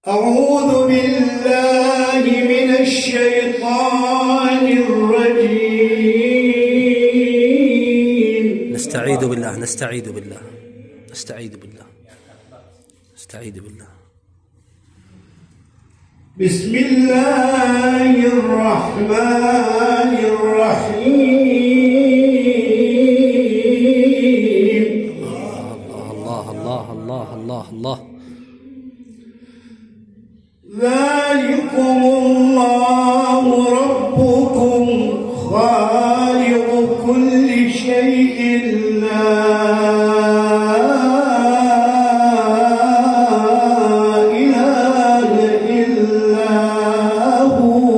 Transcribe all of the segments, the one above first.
أعوذ بالله من الشيطان الرجيم. نستعيذ بالله نستعيذ بالله نستعيذ بالله نستعيذ بالله. بسم الله الرحمن الرحيم. الله الله الله الله الله. ذلكم الله ربكم خالق كل شيء لا إله إلا هو.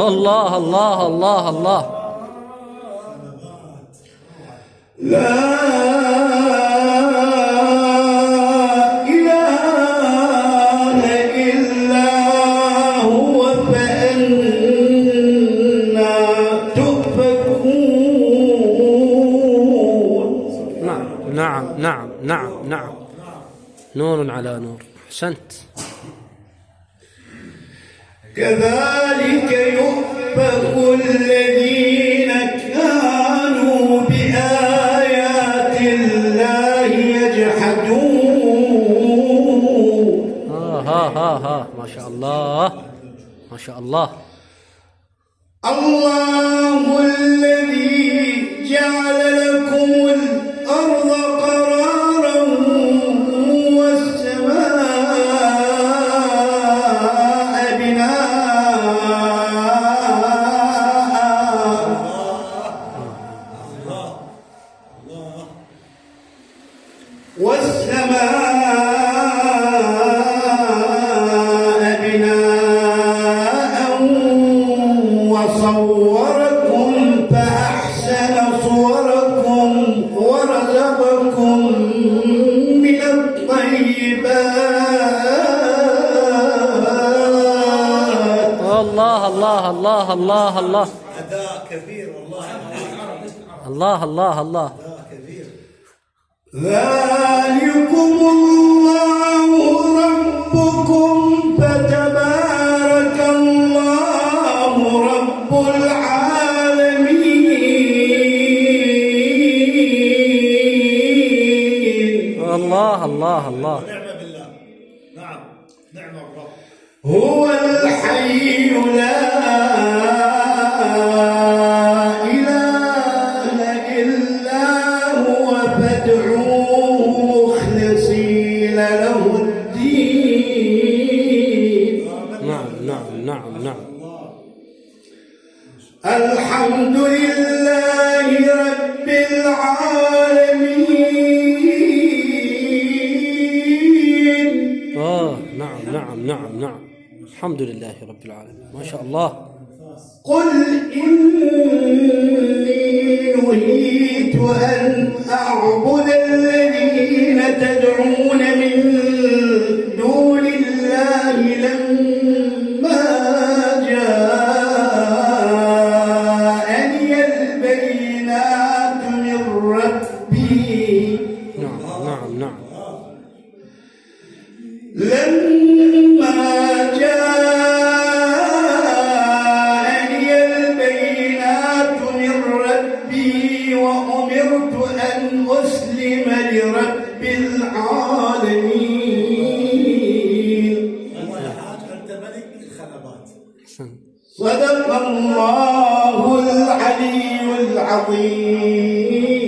الله الله الله الله. لا نعم نعم نعم نعم. نور على نور. أحسنت. كذلك يؤفك الذين كانوا بآيات الله يجحدون. ها ما شاء الله ما شاء الله. الله الذي جعل لكم الأرض قرارا والسماء بناء وصوركم فأحسن صوركم ورزقكم من الطيبات. الله الله الله الله الله. أداء كبير والله. الله الله الله. ذلكم الله ربكم فتبارك الله رب العالمين. الله الله الله. نعم بالله. نعم نعم الرب. هو الحي لا إله إلا هو فادعوه مخلصين له الدين. نعم نعم نعم نعم. الحمد لله رب العالمين. نعم نعم نعم نعم. الحمد لله رب العالمين. ما شاء الله. قل إني نهيت أن أعبد الذين تدعون من دون الله لما جاءني البينات من ربي. نعم نعم نعم. لما جاءني البينات من ربي وأمرت أن أسلم لرب العالمين. أنت ملك الخنبات. صدق الله العلي العظيم.